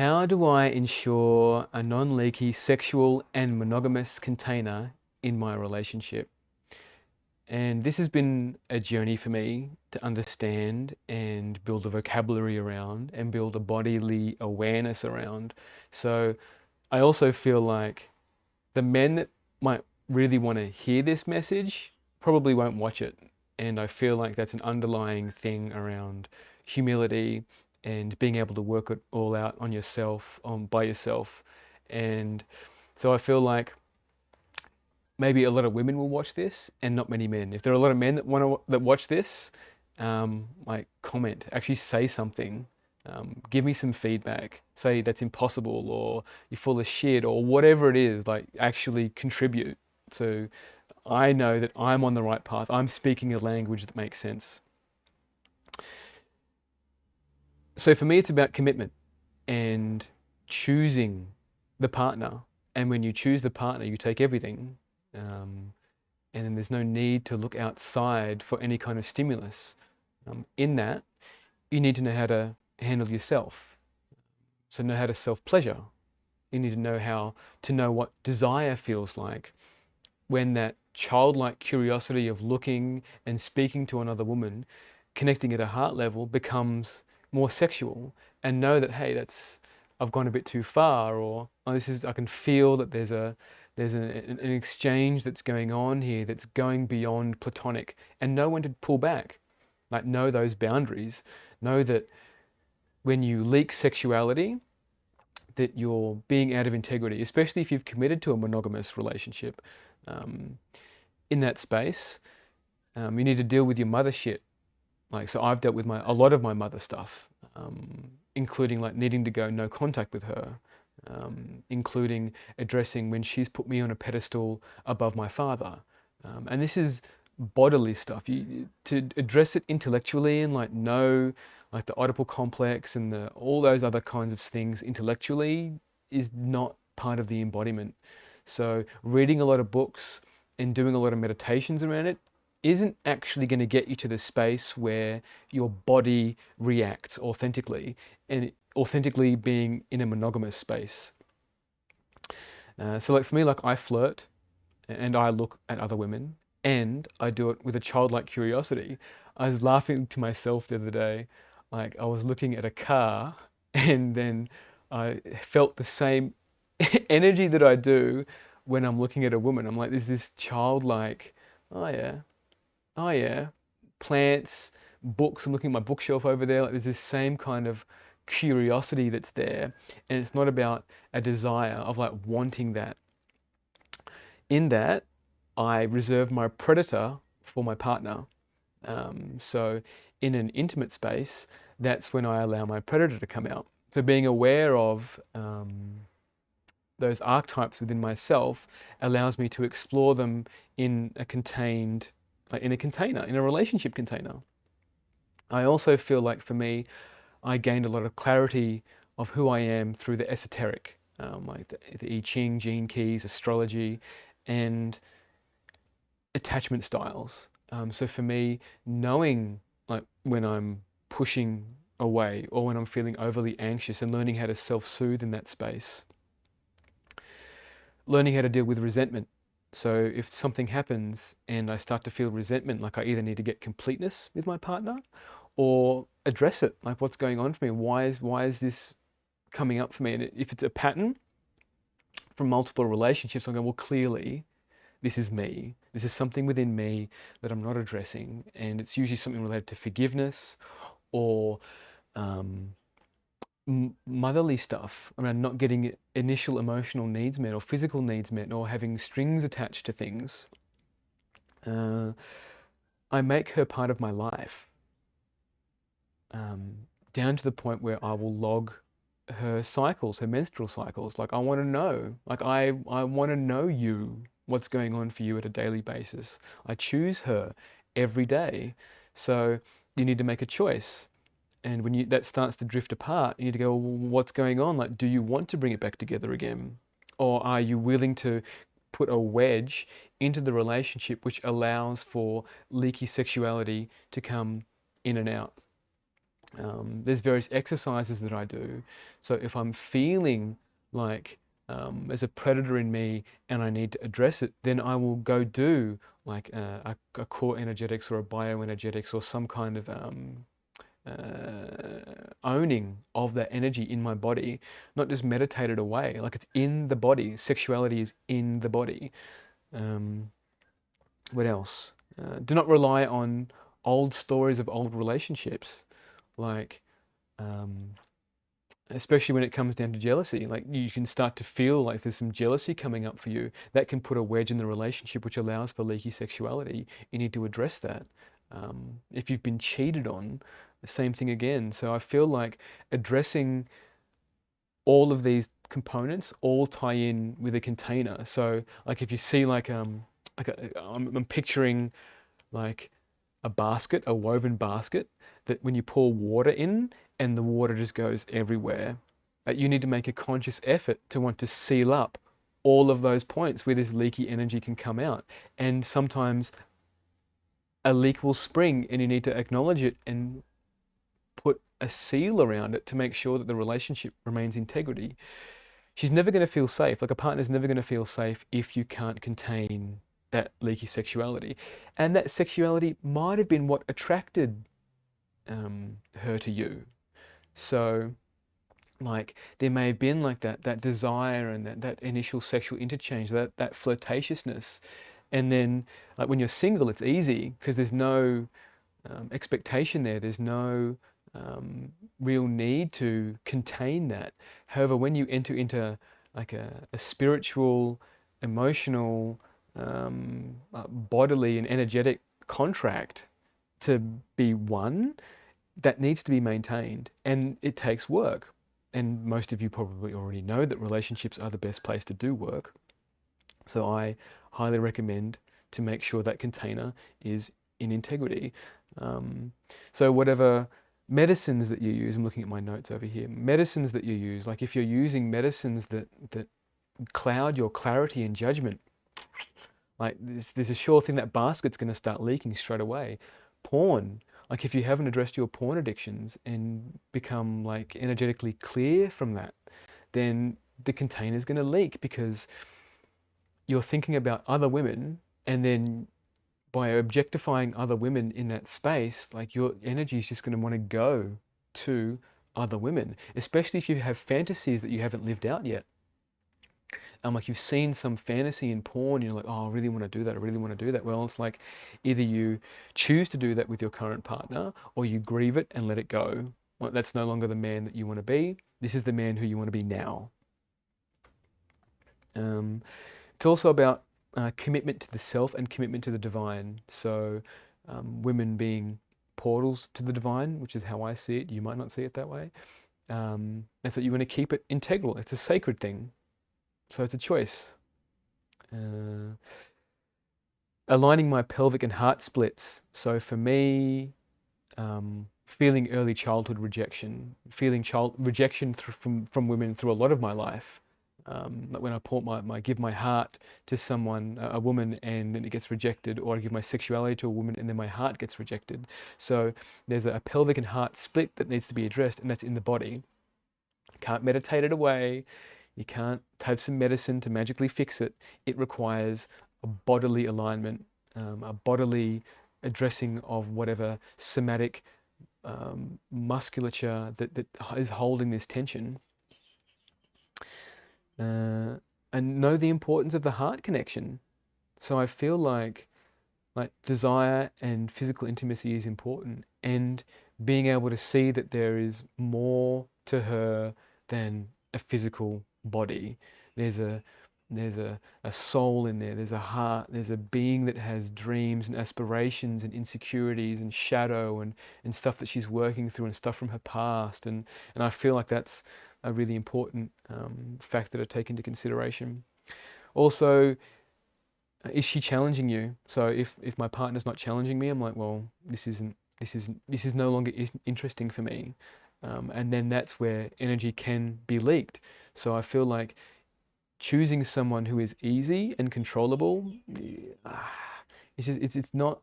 How do I ensure a non-leaky sexual and monogamous container in my relationship? And this has been a journey for me to understand and build a vocabulary around and build a bodily awareness around. So I also feel like the men that might really want to hear this message probably won't watch it. And I feel like that's an underlying thing around humility and being able to work it all out on yourself, on by yourself. And so I feel like maybe a lot of women will watch this and not many men. If there are a lot of men that watch this, like comment, actually say something, give me some feedback, say that's impossible or you're full of shit or whatever it is. Like actually contribute so I know that I'm on the right path. I'm speaking a language that makes sense. So for me, it's about commitment and choosing the partner. And when you choose the partner, you take everything. Um, and then there's no need to look outside for any kind of stimulus. In that, you need to know how to handle yourself. So know how to self-pleasure. You need to know how to know what desire feels like when that childlike curiosity of looking and speaking to another woman, connecting at a heart level becomes more sexual and know that, hey, that's, I've gone a bit too far or oh, this is, I can feel that there's an exchange that's going on here that's going beyond platonic and know when to pull back. Like know those boundaries. Know that when you leak sexuality, that you're being out of integrity, especially if you've committed to a monogamous relationship. Um, in that space, you need to deal with your mother shit. Like, so I've dealt with a lot of my mother stuff, including like needing to go no contact with her, including addressing when she's put me on a pedestal above my father. And this is bodily stuff. To address it intellectually and like know like the Oedipal complex and all those other kinds of things intellectually is not part of the embodiment. So reading a lot of books and doing a lot of meditations around it isn't actually going to get you to the space where your body reacts authentically and authentically being in a monogamous space. So like for me, like I flirt and I look at other women and I do it with a childlike curiosity. I was laughing to myself the other day, like I was looking at a car and then I felt the same energy that I do when I'm looking at a woman. I'm like, there's this childlike, oh yeah, oh yeah, plants, books. I'm looking at my bookshelf over there. Like there's this same kind of curiosity that's there, and it's not about a desire of like wanting that. In that, I reserve my predator for my partner. So in an intimate space, that's when I allow my predator to come out. So being aware of those archetypes within myself allows me to explore them in a contained, in a container, in a relationship container. I also feel like for me, I gained a lot of clarity of who I am through the esoteric, like the I-Ching, Genekeys, Astrology, and attachment styles. So for me, knowing like when I'm pushing away or when I'm feeling overly anxious and learning how to self-soothe in that space, learning how to deal with resentment. So if something happens and I start to feel resentment, like I either need to get completeness with my partner or address it, like what's going on for me? Why is this coming up for me? And if it's a pattern from multiple relationships, I'm going, well, clearly this is me. This is something within me that I'm not addressing. And it's usually something related to forgiveness or um, motherly stuff around not getting initial emotional needs met or physical needs met or having strings attached to things. Uh, I make her part of my life, down to the point where I will log her cycles, her menstrual cycles. Like I want to know, like I want to know you, what's going on for you at a daily basis. I choose her every day. So you need to make a choice. And when that starts to drift apart, you need to go, well, what's going on? Like, do you want to bring it back together again? Or are you willing to put a wedge into the relationship which allows for leaky sexuality to come in and out? There's various exercises that I do. So if I'm feeling like there's a predator in me and I need to address it, then I will go do like a core energetics or a bioenergetics or some kind of owning of that energy in my body, not just meditate it away. Like it's in the body. Sexuality is in the body. Um, what else? Do not rely on old stories of old relationships, like um, especially when it comes down to jealousy. Like you can start to feel like there's some jealousy coming up for you. That can put a wedge in the relationship, which allows for leaky sexuality. You need to address that. If you've been cheated on, the same thing again. So I feel like addressing all of these components all tie in with a container. So like if you see I'm picturing like a basket, a woven basket, that when you pour water in and the water just goes everywhere, you need to make a conscious effort to want to seal up all of those points where this leaky energy can come out. And sometimes a leak will spring and you need to acknowledge it and put a seal around it to make sure that the relationship remains integrity. She's never going to feel safe. Like a partner's never going to feel safe if you can't contain that leaky sexuality. And that sexuality might have been what attracted her to you. So, like, there may have been like that desire and that initial sexual interchange, that flirtatiousness. And then, like, when you're single, it's easy because there's no expectation there. There's no real need to contain that. However, when you enter into like a spiritual, emotional, bodily, and energetic contract to be one, that needs to be maintained, and it takes work. And most of you probably already know that relationships are the best place to do work. So I highly recommend to make sure that container is in integrity. Um, so whatever medicines that you use, I'm looking at my notes over here, medicines that you use, like if you're using medicines that cloud your clarity and judgment, like there's a sure thing that basket's going to start leaking straight away. Porn, like if you haven't addressed your porn addictions and become like energetically clear from that, then the container's going to leak because you're thinking about other women, and then by objectifying other women in that space, like your energy is just going to want to go to other women, especially if you have fantasies that you haven't lived out yet. Like you've seen some fantasy in porn, you're like, oh, I really want to do that. I really want to do that. Well, it's like either you choose to do that with your current partner or you grieve it and let it go. Well, that's no longer the man that you want to be. This is the man who you want to be now. Um, it's also about commitment to the self and commitment to the divine. So, women being portals to the divine, which is how I see it. You might not see it that way. And so you want to keep it integral. It's a sacred thing. So it's a choice. Uh, Aligning my pelvic and heart splits. So for me, feeling early childhood rejection, feeling child rejection from women through a lot of my life. Like when I pour give my heart to someone, a woman, and then it gets rejected, or I give my sexuality to a woman and then my heart gets rejected. So there's a pelvic and heart split that needs to be addressed, and that's in the body. You can't meditate it away. You can't have some medicine to magically fix it. It requires a bodily alignment, a bodily addressing of whatever somatic musculature that is holding this tension. And know the importance of the heart connection. So I feel like desire and physical intimacy is important, and being able to see that there is more to her than a physical body. There's a soul in there, there's a heart, there's a being that has dreams and aspirations and insecurities and shadow and stuff that she's working through and stuff from her past. And I feel like that's a really important factor to take into consideration. Also, is she challenging you? So if my partner's not challenging me, I'm like, well, this is no longer interesting for me. And then that's where energy can be leaked. So I feel like choosing someone who is easy and controllable, it's not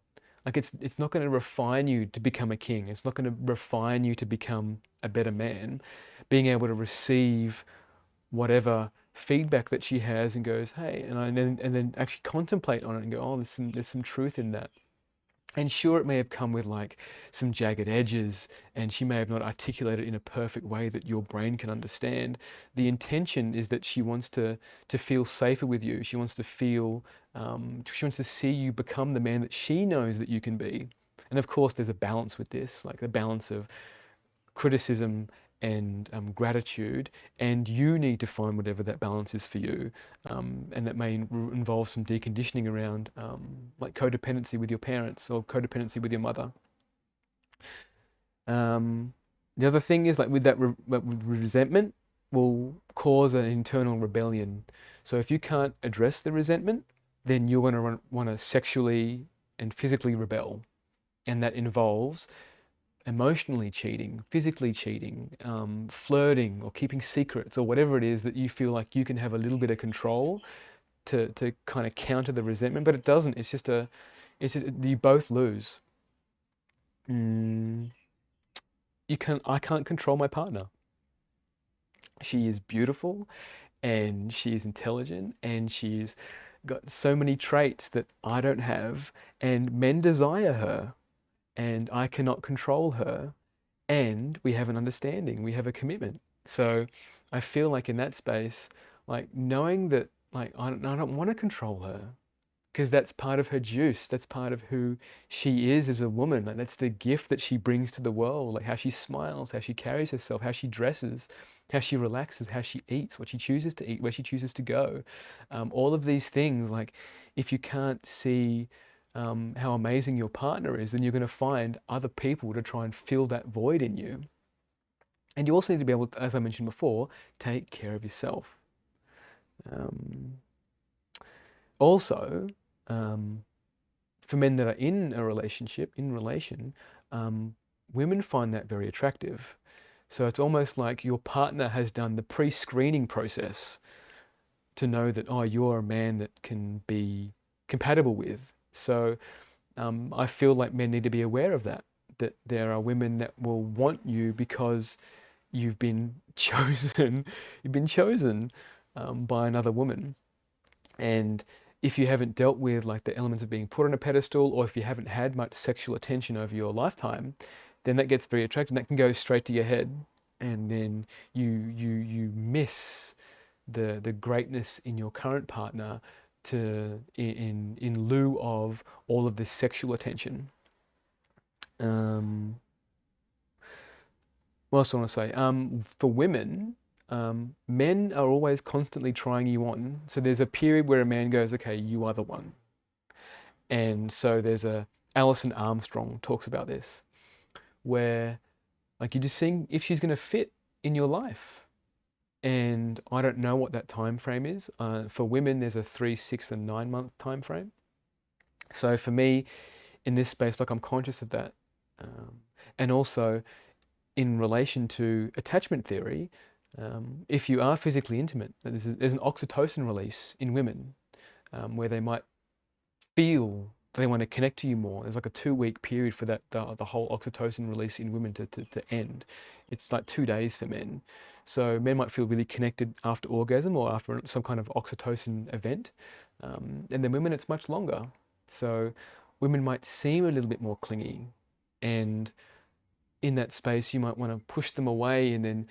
Like it's not going to refine you to become a king. It's not going to refine you to become a better man. Being able to receive whatever feedback that she has and goes, hey, and then actually contemplate on it and go, oh, there's some truth in that. And sure, it may have come with like some jagged edges, and she may have not articulated it in a perfect way that your brain can understand. The intention is that she wants to feel safer with you. She wants to feel, she wants to see you become the man that she knows that you can be. And of course, there's a balance with this, like the balance of criticism and gratitude, and you need to find whatever that balance is for you, and that may involve some deconditioning around like codependency with your parents or codependency with your mother. The other thing is like with that resentment will cause an internal rebellion. So if you can't address the resentment, then you're going to want to sexually and physically rebel, and that involves emotionally cheating, physically cheating, flirting, or keeping secrets, or whatever it is that you feel like you can have a little bit of control to kind of counter the resentment. But it doesn't. It's just you both lose. Mm, I can't control my partner. She is beautiful, and she is intelligent, and she's got so many traits that I don't have, and men desire her, and I cannot control her, and we have an understanding, we have a commitment. So I feel like in that space, like knowing that, like I don't want to control her, because that's part of her juice. That's part of who she is as a woman. Like that's the gift that she brings to the world. Like how she smiles, how she carries herself, how she dresses, how she relaxes, how she eats, what she chooses to eat, where she chooses to go. All of these things, like if you can't see how amazing your partner is, then you're going to find other people to try and fill that void in you. And you also need to be able to, as I mentioned before, take care of yourself. Um, Also, um, for men that are in a relationship, in relation, women find that very attractive. So it's almost like your partner has done the pre-screening process to know that, oh, you're a man that can be compatible with. So I feel like men need to be aware of that, that there are women that will want you because you've been chosen, you've been chosen by another woman. And if you haven't dealt with like the elements of being put on a pedestal, or if you haven't had much sexual attention over your lifetime, then that gets very attractive. That can go straight to your head, and then you miss the greatness in your current partner in lieu of all of this sexual attention. Um, what else do I want to say? For women, men are always constantly trying you on. So there's a period where a man goes, okay, you are the one. And so there's Allison Armstrong talks about this, where like you're just seeing if she's going to fit in your life. And I don't know what that time frame is. For women, there's a 3, 6, and 9 month time frame. So for me, in this space, like I'm conscious of that. Um, and also in relation to attachment theory, if you are physically intimate, there's an oxytocin release in women where they might feel they want to connect to you more. There's like a 2 week period for that the whole oxytocin release in women to end. It's like 2 days for men. So men might feel really connected after orgasm or after some kind of oxytocin event, and then women it's much longer. So women might seem a little bit more clingy, and in that space you might want to push them away, and then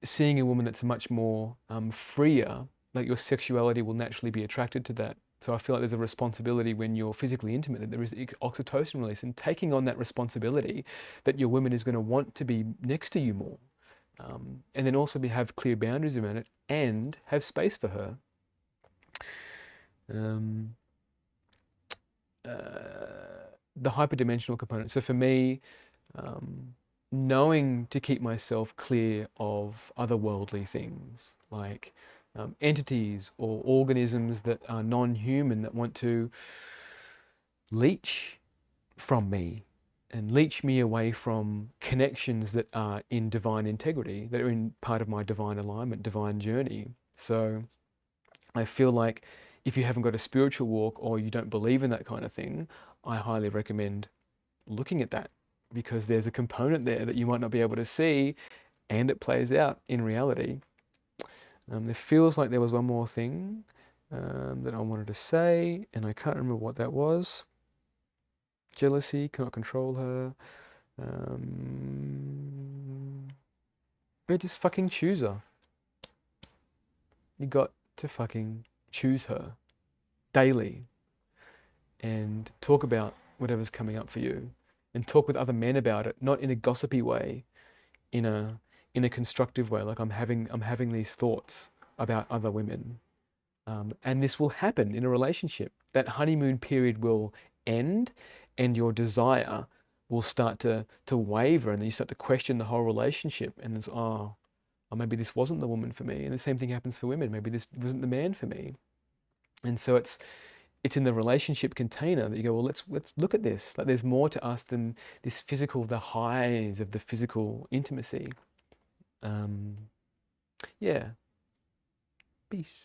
seeing a woman that's much more freer, like your sexuality will naturally be attracted to that. So I feel like there's a responsibility when you're physically intimate that there is oxytocin release, and taking on that responsibility that your woman is going to want to be next to you more, and then also have clear boundaries around it and have space for her. Um, the hyperdimensional component. So for me, um, knowing to keep myself clear of otherworldly things like entities or organisms that are non-human that want to leech from me and leech me away from connections that are in divine integrity, that are in part of my divine alignment, divine journey. So I feel like if you haven't got a spiritual walk or you don't believe in that kind of thing, I highly recommend looking at that, because there's a component there that you might not be able to see, and it plays out in reality. There feels like there was one more thing that I wanted to say, and I can't remember what that was. Jealousy, cannot control her. Just fucking choose her. You got to fucking choose her daily, and talk about whatever's coming up for you, and talk with other men about it, not in a gossipy way, in a constructive way. Like, I'm having these thoughts about other women, and this will happen in a relationship. That honeymoon period will end, and your desire will start to waver, and then you start to question the whole relationship, and it's, oh, maybe this wasn't the woman for me. And the same thing happens for women. Maybe this wasn't the man for me. And so it's in the relationship container that you go, well, let's look at this. Like, there's more to us than this physical, the highs of the physical intimacy. Yeah. Peace.